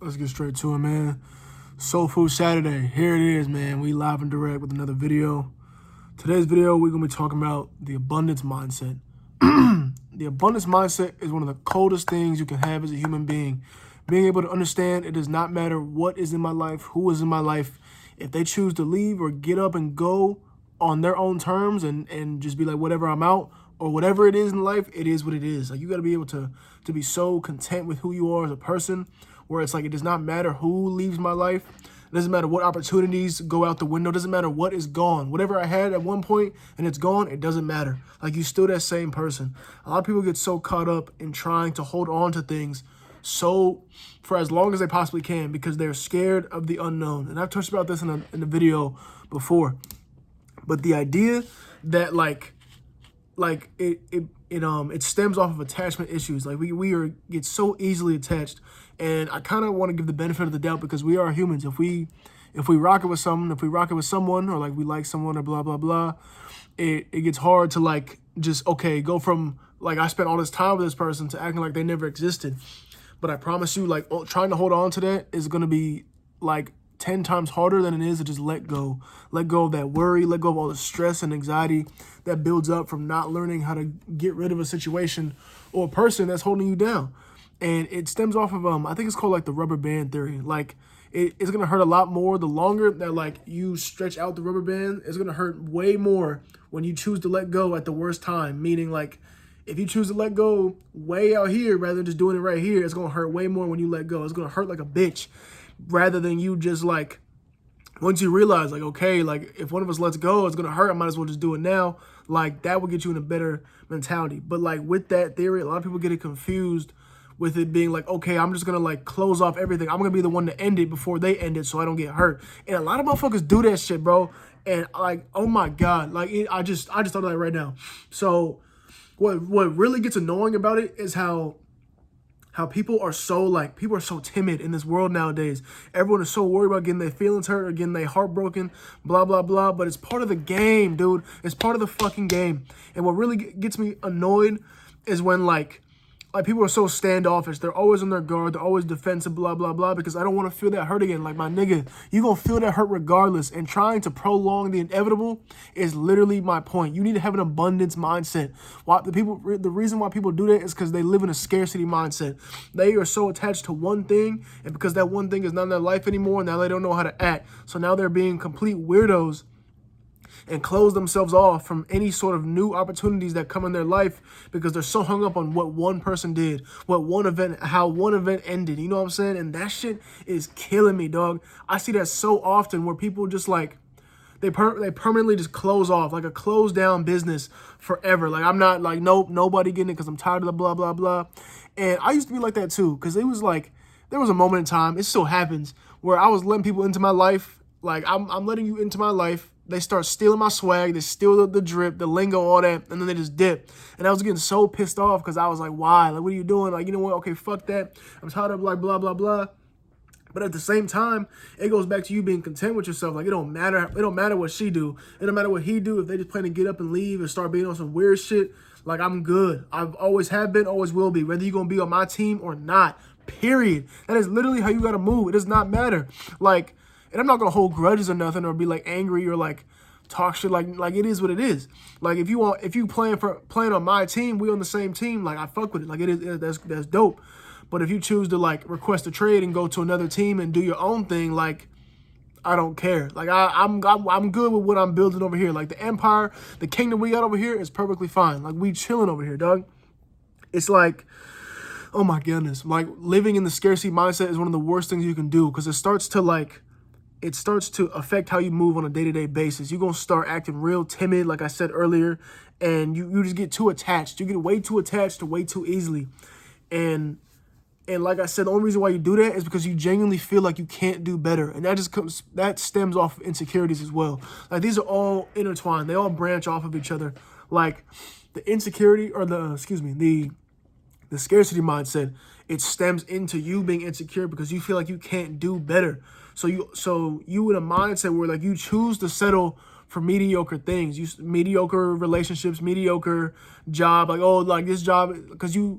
Let's get straight to it, man. Soul Food Saturday. Here it is, man. We live and direct with another video. Today's video, we're going to be talking about the abundance mindset. The abundance mindset is one of the coldest things you can have as a human being. Being able to understand it does not matter what is in my life, who is in my life. If they choose to leave or get up and go on their own terms and just be like, whatever, I'm out, or whatever it is in life, it is what it is. Like, you got to be able to be so content with who you are as a person, where it's like, it does not matter who leaves my life. It doesn't matter what opportunities go out the window. It doesn't matter what is gone. Whatever I had at one point and it's gone, it doesn't matter. Like, you still that same person. A lot of people get so caught up in trying to hold on to things for as long as they possibly can because they're scared of the unknown. And I've touched about this in the video before. But the idea that it stems off of attachment issues. Like, we get so easily attached, and I kind of want to give the benefit of the doubt because we are humans. If we rock it with someone, if we rock it with someone, or like we like someone, or blah blah blah, it gets hard to like just go from like, I spent all this time with this person to acting like they never existed. But I promise you, like, trying to hold on to that is gonna be like 10 times harder than it is to just let go. Let go of that worry, let go of all the stress and anxiety that builds up from not learning how to get rid of a situation or a person that's holding you down. And it stems off of, I think it's called like the rubber band theory. Like, it's gonna hurt a lot more the longer that like you stretch out the rubber band. It's gonna hurt way more when you choose to let go at the worst time. Meaning, like, if you choose to let go way out here rather than just doing it right here, it's gonna hurt way more when you let go. It's gonna hurt like a bitch, rather than you just like, once you realize like, okay, like if one of us lets go, it's gonna hurt, I might as well just do it now. Like, that will get you in a better mentality. But like, with that theory, a lot of people get it confused with it being like, okay, I'm just gonna like close off everything. I'm gonna be the one to end it before they end it so I don't get hurt. And a lot of motherfuckers do that shit, bro. And like, oh my God, like I just thought of that right now. So what really gets annoying about it is how people are so timid in this world nowadays. Everyone is so worried about getting their feelings hurt or getting their heart broken, blah, blah, blah. But it's part of the game, dude. It's part of the fucking game. And what really gets me annoyed is when like people are so standoffish. They're always on their guard. They're always defensive, blah, blah, blah, because I don't want to feel that hurt again. Like, my nigga, you going to feel that hurt regardless. And trying to prolong the inevitable is literally my point. You need to have an abundance mindset. The reason why people do that is because they live in a scarcity mindset. They are so attached to one thing, and because that one thing is not in their life anymore, now they don't know how to act. So now they're being complete weirdos and close themselves off from any sort of new opportunities that come in their life because they're so hung up on what one person did, how one event ended. You know what I'm saying? And that shit is killing me, dog. I see that so often where people just like, they permanently just close off, like a closed down business forever. Like, I'm not like, nope, nobody getting it because I'm tired of the blah, blah, blah. And I used to be like that too, because it was like, there was a moment in time, it still happens, where I was letting people into my life. Like, I'm letting you into my life. They start stealing my swag. They steal the drip, the lingo, all that, and then they just dip. And I was getting so pissed off because I was like, why? Like, what are you doing? Like, you know what? Okay, fuck that. I'm tired of like blah, blah, blah. But at the same time, it goes back to you being content with yourself. Like, it don't matter. It don't matter what she do. It don't matter what he do. If they just plan to get up and leave and start being on some weird shit, like, I'm good. I've always have been, always will be. Whether you're going to be on my team or not, period. That is literally how you got to move. It does not matter. Like, and I'm not going to hold grudges or nothing or be like angry or like talk shit. Like it is what it is. Like, if you playing on my team, we on the same team, like, I fuck with it. Like, it is, that's dope. But if you choose to like request a trade and go to another team and do your own thing, like, I don't care. Like, I'm good with what I'm building over here. Like, the empire, the kingdom we got over here is perfectly fine. Like, we chilling over here, dog. It's like, oh my goodness. Like, living in the scarcity mindset is one of the worst things you can do because it starts to affect how you move on a day-to-day basis. You're going to start acting real timid, like I said earlier, and you just get too attached. You get way too attached to way too easily. And like I said, the only reason why you do that is because you genuinely feel like you can't do better. And that stems off of insecurities as well. Like, these are all intertwined. They all branch off of each other. Like, the insecurity, or the scarcity mindset, it stems into you being insecure because you feel like you can't do better. So you in a mindset where like you choose to settle for mediocre things, mediocre relationships, mediocre job, like, oh, like this job, because you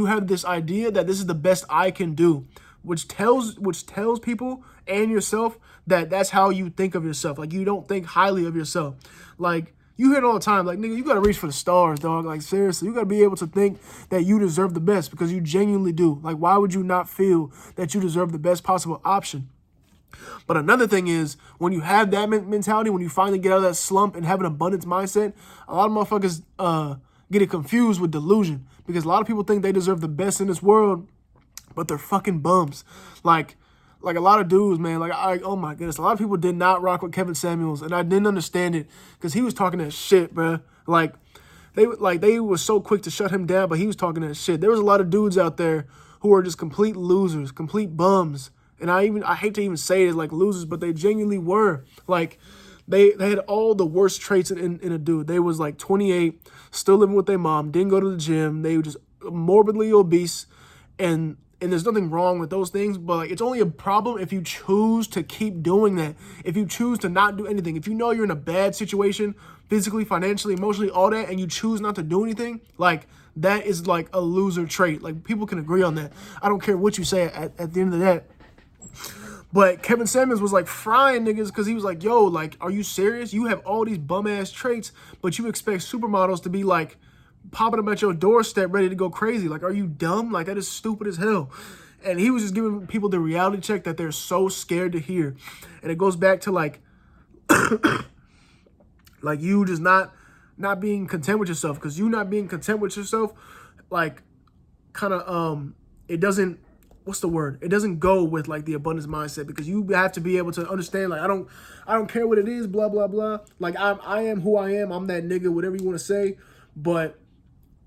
have this idea that this is the best I can do. which tells people and yourself that that's how you think of yourself. Like, you don't think highly of yourself. Like, you hear it all the time. Like, nigga, you got to reach for the stars, dog. Like, seriously, you got to be able to think that you deserve the best because you genuinely do. Like, why would you not feel that you deserve the best possible option? But another thing is, when you have that mentality, when you finally get out of that slump and have an abundance mindset, a lot of motherfuckers get it confused with delusion, because a lot of people think they deserve the best in this world, but they're fucking bums. Like a lot of dudes, man, oh my goodness, a lot of people did not rock with Kevin Samuels, and I didn't understand it because he was talking that shit, bro. They were so quick to shut him down, but he was talking that shit. There was a lot of dudes out there who were just complete losers, complete bums. And I hate to even say it like losers, but they genuinely were. Like, they had all the worst traits in a dude. They was like 28, still living with their mom, didn't go to the gym. They were just morbidly obese. And there's nothing wrong with those things, but like, it's only a problem if you choose to keep doing that. If you choose to not do anything. If you know you're in a bad situation, physically, financially, emotionally, all that, and you choose not to do anything, like, that is like a loser trait. Like, people can agree on that. I don't care what you say at the end of that. But Kevin Samuels was like frying niggas because he was like, yo, like, are you serious? You have all these bum-ass traits, but you expect supermodels to be like popping up at your doorstep ready to go crazy. Like, are you dumb? Like, that is stupid as hell. And he was just giving people the reality check that they're so scared to hear. And it goes back to like, like, you just not being content with yourself. Because you not being content with yourself, like, kind of, it doesn't, what's the word? It doesn't go with like the abundance mindset, because you have to be able to understand, like, I don't care what it is, blah, blah, blah. Like, I am who I am. I'm that nigga, whatever you want to say. But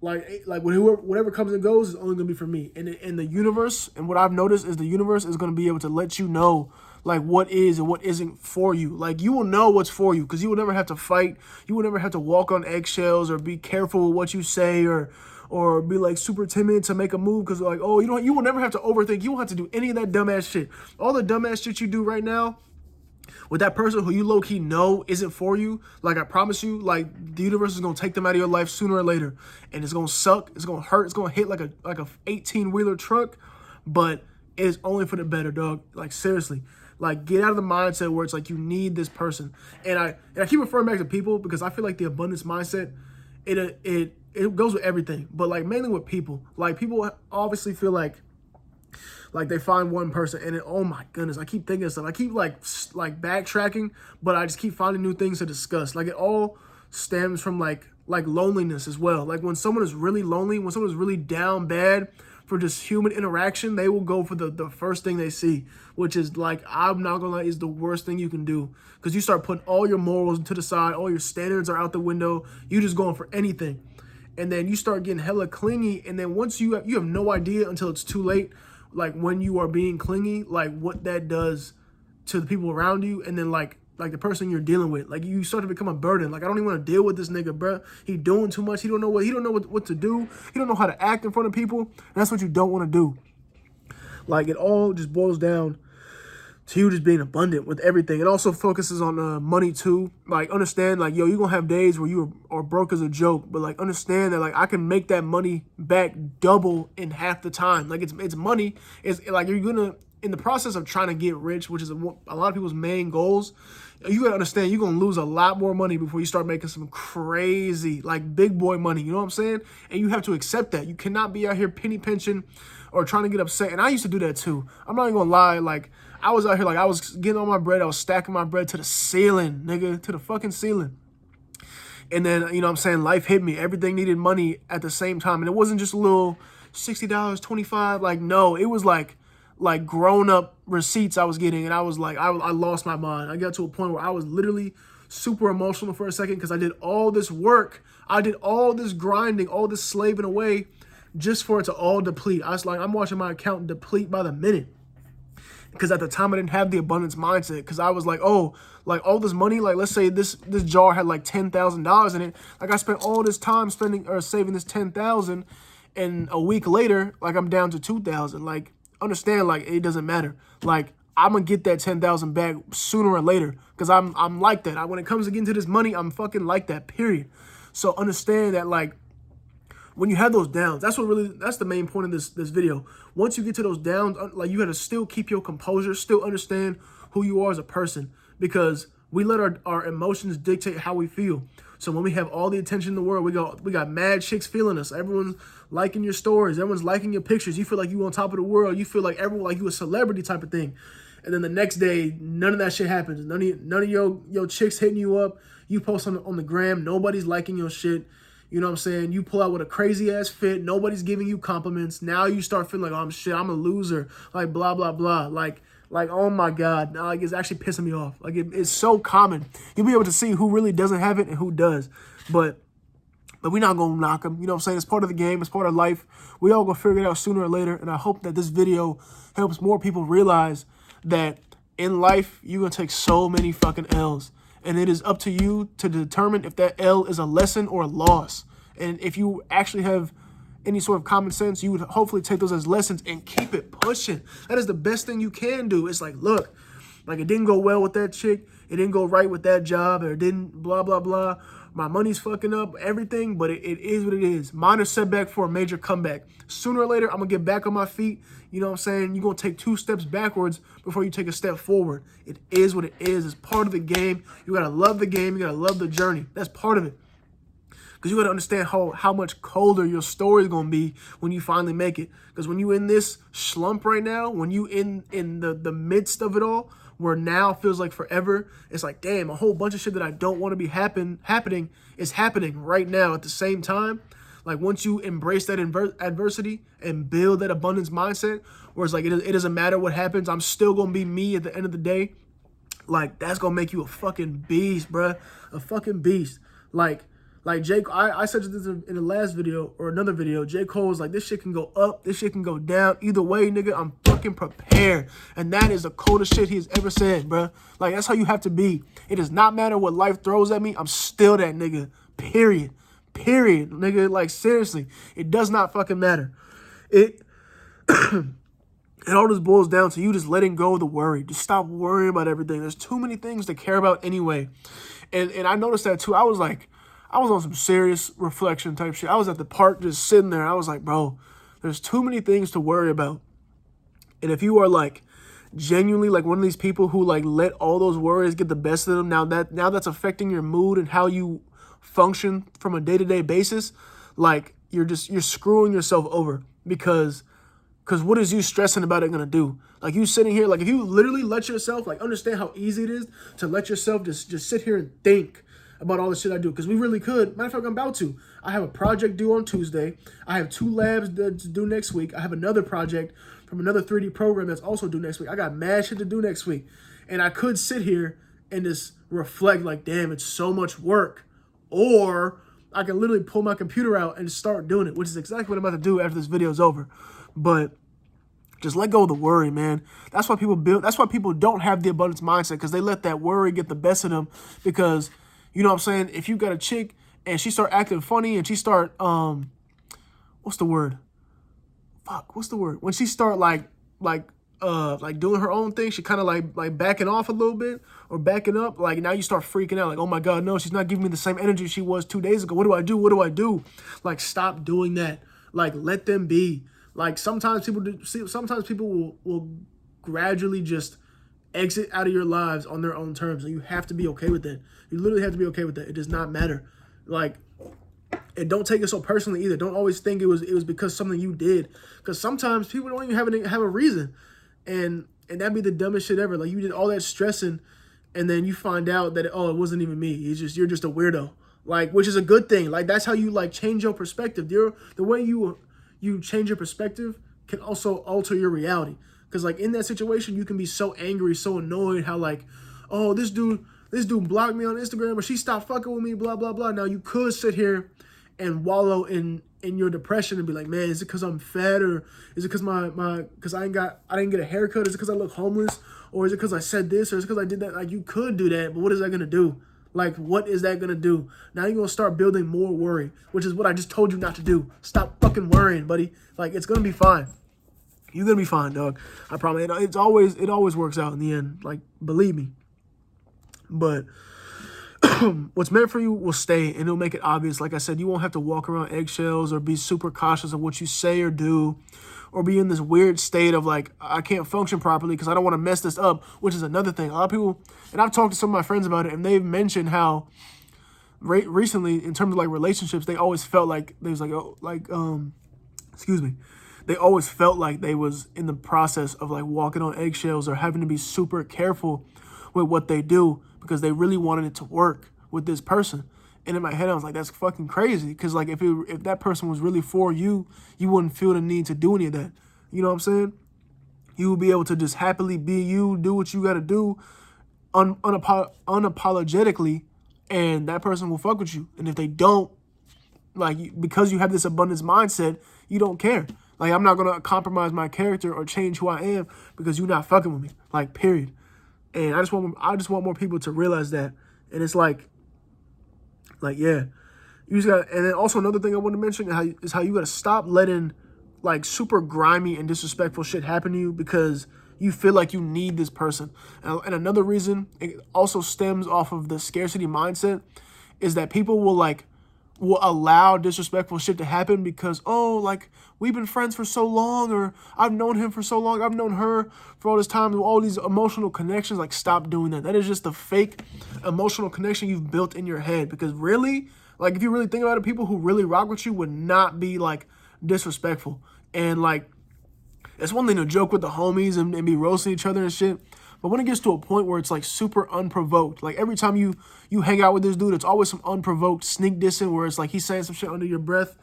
like whatever comes and goes is only gonna be for me. And in the universe, and what I've noticed is the universe is gonna be able to let you know like what is and what isn't for you. Like, you will know what's for you, because you will never have to fight. You will never have to walk on eggshells or be careful with what you say, or be like super timid to make a move, because like, oh, you will never have to overthink. You won't have to do any of that dumbass shit. All the dumbass shit you do right now with that person who you low-key know isn't for you, like, I promise you, like, the universe is gonna take them out of your life sooner or later, and it's gonna suck, it's gonna hurt, it's gonna hit like a 18-wheeler truck, but it's only for the better, dog. Like, seriously, like, get out of the mindset where it's like you need this person. And I keep referring back to people because I feel like the abundance mindset, it goes with everything, but like mainly with people. Like, people obviously feel like they find one person and oh my goodness, I keep thinking of stuff. I keep like backtracking, but I just keep finding new things to discuss. Like, it all stems from like loneliness as well. Like, when someone is really lonely, when someone is really down bad for just human interaction, they will go for the first thing they see, which is like, I'm not gonna lie, is the worst thing you can do, because you start putting all your morals to the side, all your standards are out the window, you just going for anything. And then you start getting hella clingy, and then once you have no idea until it's too late, like, when you are being clingy, like, what that does to the people around you, and then like the person you're dealing with. Like, you start to become a burden. Like, I don't even want to deal with this nigga, bro. He doing too much. He don't know what to do. He don't know how to act in front of people. And that's what you don't want to do. Like, it all just boils down to you just being abundant with everything. It also focuses on money too. Like, understand, like, yo, you're going to have days where you are broke as a joke, but like, understand that like, I can make that money back double in half the time. Like, it's money. It's like, you're going to, in the process of trying to get rich, which is a lot of people's main goals, you got to understand you're going to lose a lot more money before you start making some crazy, like, big boy money. You know what I'm saying? And you have to accept that. You cannot be out here penny pinching or trying to get upset. And I used to do that too. I'm not even going to lie. Like, I was out here, like, I was getting all my bread. I was stacking my bread to the ceiling, nigga, to the fucking ceiling. And then, you know what I'm saying, life hit me. Everything needed money at the same time. And it wasn't just a little $60, $25. Like, no, it was like grown-up receipts I was getting. And I was like, I lost my mind. I got to a point where I was literally super emotional for a second, because I did all this work. I did all this grinding, all this slaving away just for it to all deplete. I was like, I'm watching my account deplete by the minute. Because at the time I didn't have the abundance mindset, because I was like, oh, like, all this money, like, let's say this jar had like $10,000 in it. Like, I spent all this time spending or saving this $10,000, and a week later, like, I'm down to $2,000. Like, understand, like, it doesn't matter. Like, I'm gonna get that $10,000 back sooner or later, because I'm like that. When it comes to getting to this money, I'm fucking like that, period. So understand that, like, when you have those downs, that's the main point of this video. Once you get to those downs, like, you got to still keep your composure, still understand who you are as a person, because we let our emotions dictate how we feel. So when we have all the attention in the world, we got mad chicks feeling us. Everyone's liking your stories. Everyone's liking your pictures. You feel like you on top of the world. You feel like everyone, like you a celebrity type of thing. And then the next day, none of that shit happens. None of your chicks hitting you up. You post on the gram. Nobody's liking your shit. You know what I'm saying? You pull out with a crazy ass fit. Nobody's giving you compliments. Now you start feeling like, oh, I'm a loser. Like, blah, blah, blah. Like, oh my God. Now, like, it's actually pissing me off. Like, it's so common. You'll be able to see who really doesn't have it and who does. But we're not going to knock them. You know what I'm saying? It's part of the game. It's part of life. We all going to figure it out sooner or later. And I hope that this video helps more people realize that in life, you're going to take so many fucking L's. And it is up to you to determine if that L is a lesson or a loss. And if you actually have any sort of common sense, you would hopefully take those as lessons and keep it pushing. That is the best thing you can do. It's like, look, like, it didn't go well with that chick. It didn't go right with that job, or it didn't blah, blah, blah. My money's fucking up, everything, but it is what it is. Minor setback for a major comeback. Sooner or later, I'm going to get back on my feet. You know what I'm saying? You're going to take 2 steps backwards before you take a step forward. It is what it is. It's part of the game. You got to love the game. You got to love the journey. That's part of it. Because you got to understand how much colder your story is going to be when you finally make it. Because when you in this slump right now, when you in the midst of it all, where now feels like forever, it's like, damn, a whole bunch of shit that I don't want to be happening is happening right now at the same time. Like, once you embrace that adversity and build that abundance mindset, where it's like, it doesn't matter what happens, I'm still going to be me at the end of the day. Like, that's going to make you a fucking beast, bruh. A fucking beast. Like Jake, I said this in the last video or another video. J. Cole was like, this shit can go up, this shit can go down. Either way, nigga, I'm fucking prepared. And that is the coldest shit he's ever said, bruh. Like, that's how you have to be. It does not matter what life throws at me. I'm still that nigga. Period. Period, nigga. Like, seriously, it does not fucking matter. It all just boils down to you just letting go of the worry. Just stop worrying about everything. There's too many things to care about anyway. And I noticed that too. I was on some serious reflection type shit. I was at the park just sitting there. I was like, bro, there's too many things to worry about. And if you are like genuinely like one of these people who like let all those worries get the best of them, now that's affecting your mood and how you function from a day-to-day basis, like you're screwing yourself over, because what is you stressing about it gonna do? Like, you sitting here, like, if you literally let yourself, like, understand how easy it is to let yourself just sit here and think about all the shit I do, because we really could. Matter of fact, I'm about to. I have a project due on Tuesday. I have 2 labs that's due next week. I have another project from another 3D program that's also due next week. I got mad shit to do next week. And I could sit here and just reflect like, damn, it's so much work. Or I can literally pull my computer out and start doing it, which is exactly what I'm about to do after this video is over. But just let go of the worry, man. That's why people don't have the abundance mindset, because they let that worry get the best of them. Because, you know what I'm saying, if you got a chick and she start acting funny and she start what's the word? When she start like doing her own thing, she kind of like backing off a little bit or backing up, like, now you start freaking out, like, oh my God, no, she's not giving me the same energy she was 2 days ago. What do I do? What do I do? Like, stop doing that. Like, let them be. Like, sometimes people will gradually just exit out of your lives on their own terms, and you have to be okay with that. You literally have to be okay with that. It does not matter. Like, and don't take it so personally either. Don't always think it was because something you did, because sometimes people don't even have a reason, and that'd be the dumbest shit ever. Like, you did all that stressing, and then you find out that, oh, it wasn't even me. You're just a weirdo. Like, which is a good thing. Like, that's how you like change your perspective. The way you change your perspective can also alter your reality. Because, like, in that situation, you can be so angry, so annoyed how, like, oh, this dude blocked me on Instagram, or she stopped fucking with me, blah, blah, blah. Now, you could sit here and wallow in your depression and be like, man, is it because I'm fat, or is it because because I didn't get a haircut? Is it because I look homeless? Or is it because I said this? Or is it because I did that? Like, you could do that, but what is that going to do? Like, what is that going to do? Now you're going to start building more worry, which is what I just told you not to do. Stop fucking worrying, buddy. Like, it's going to be fine. You're going to be fine, dog. I promise. It always works out in the end. Like, believe me. But what's meant for you will stay, and it'll make it obvious. Like I said, you won't have to walk around eggshells or be super cautious of what you say or do, or be in this weird state of like, I can't function properly because I don't want to mess this up, which is another thing. A lot of people, and I've talked to some of my friends about it, and they've mentioned how recently, in terms of like relationships, they always felt like they was like, excuse me, they always felt like they was in the process of like walking on eggshells or having to be super careful with what they do because they really wanted it to work with this person. And in my head, I was like, that's fucking crazy. Because like if that person was really for you, you wouldn't feel the need to do any of that. You know what I'm saying? You would be able to just happily be you, do what you got to do unapologetically, and that person will fuck with you. And if they don't, like, because you have this abundance mindset, you don't care. Like, I'm not going to compromise my character or change who I am because you're not fucking with me. Like, period. And I just want more people to realize that. And it's like, yeah, you just got. And then also another thing I want to mention is how you got to stop letting like super grimy and disrespectful shit happen to you because you feel like you need this person. And another reason it also stems off of the scarcity mindset is that people will allow disrespectful shit to happen because, oh, like, we've been friends for so long, or I've known him for so long, I've known her for all this time, all these emotional connections. Like, stop doing that. That is just a fake emotional connection you've built in your head. Because really, like, if you really think about it, people who really rock with you would not be, like, disrespectful. And, like, it's one thing to joke with the homies and be roasting each other and shit. But when it gets to a point where it's like super unprovoked, like every time you hang out with this dude, it's always some unprovoked sneak dissing where it's like he's saying some shit under your breath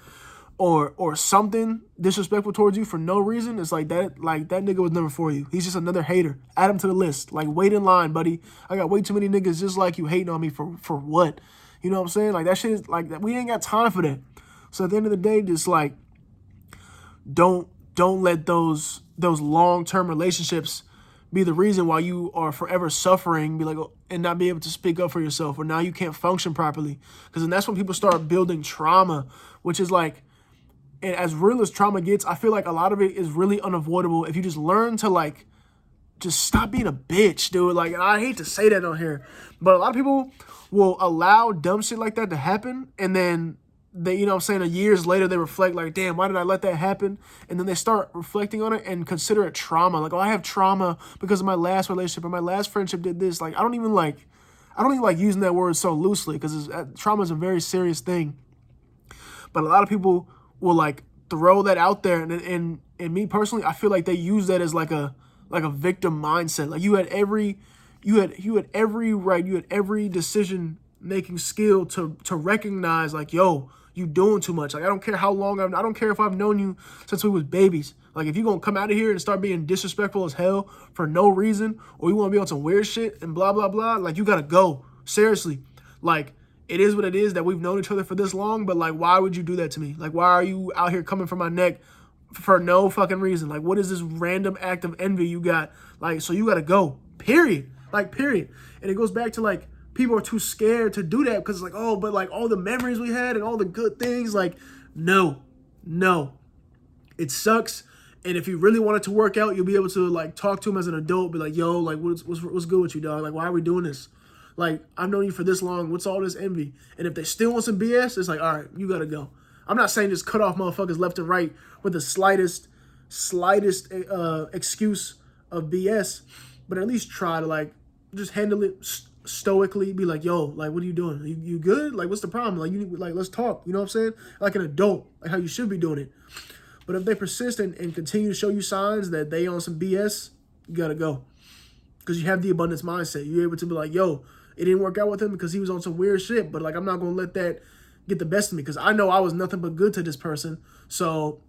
or something disrespectful towards you for no reason. It's like that nigga was never for you. He's just another hater. Add him to the list. Like, wait in line, buddy. I got way too many niggas just like you hating on me for what? You know what I'm saying? Like, that shit is like, we ain't got time for that. So at the end of the day, just like, don't let those long-term relationships be the reason why you are forever suffering, be like, and not be able to speak up for yourself, or now you can't function properly. Because then that's when people start building trauma, which is like, and as real as trauma gets, I feel like a lot of it is really unavoidable if you just learn to like, just stop being a bitch, dude. Like, I hate to say that on here, but a lot of people will allow dumb shit like that to happen, and then they, you know what I'm saying, years later, they reflect like, damn, why did I let that happen? And then they start reflecting on it and consider it trauma. Like, oh, I have trauma because of my last relationship or my last friendship did this. Like, I don't even like using that word so loosely because trauma is a very serious thing. But a lot of people will like throw that out there. And me personally, I feel like they use that as like a victim mindset. Like, you had every decision making skill to recognize like, yo, you doing too much. Like, I don't care how long I don't care if I've known you since we was babies. Like, if you gonna come out of here and start being disrespectful as hell for no reason, or you want to be on some weird shit and blah, blah, blah, like, you gotta go. Seriously. Like, it is what it is that we've known each other for this long, but like, why would you do that to me? Like, why are you out here coming for my neck for no fucking reason? Like, what is this random act of envy you got? Like, so you gotta go. Period. Like, period. And it goes back to like, people are too scared to do that because it's like, oh, but like all the memories we had and all the good things, like, no. It sucks. And if you really want it to work out, you'll be able to like talk to him as an adult, be like, yo, like, what's good with you, dog? Like, why are we doing this? Like, I've known you for this long. What's all this envy? And if they still want some BS, it's like, all right, you gotta go. I'm not saying just cut off motherfuckers left and right with the slightest excuse of BS, but at least try to like just handle it stoically. Be like, yo, like, what are you doing? You good? Like, what's the problem? Like, let's talk. You know what I'm saying? Like an adult, like how you should be doing it. But if they persist and continue to show you signs that they on some BS, you gotta go. Because you have the abundance mindset. You're able to be like, yo, it didn't work out with him because he was on some weird shit. But like, I'm not gonna let that get the best of me because I know I was nothing but good to this person. So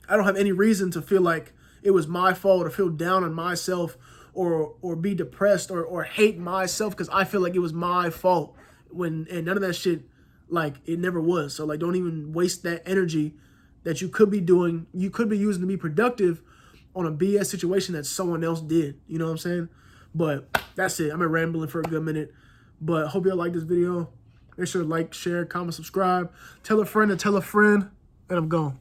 I don't have any reason to feel like it was my fault or feel down on myself or be depressed or hate myself because I feel like it was my fault. And none of that shit, like, it never was. So like, don't even waste that energy that you could be using to be productive on a BS situation that someone else did. You know what I'm saying? But that's it. I've been rambling for a good minute. But hope y'all like this video. Make sure to like, share, comment, subscribe. Tell a friend to tell a friend. And I'm gone.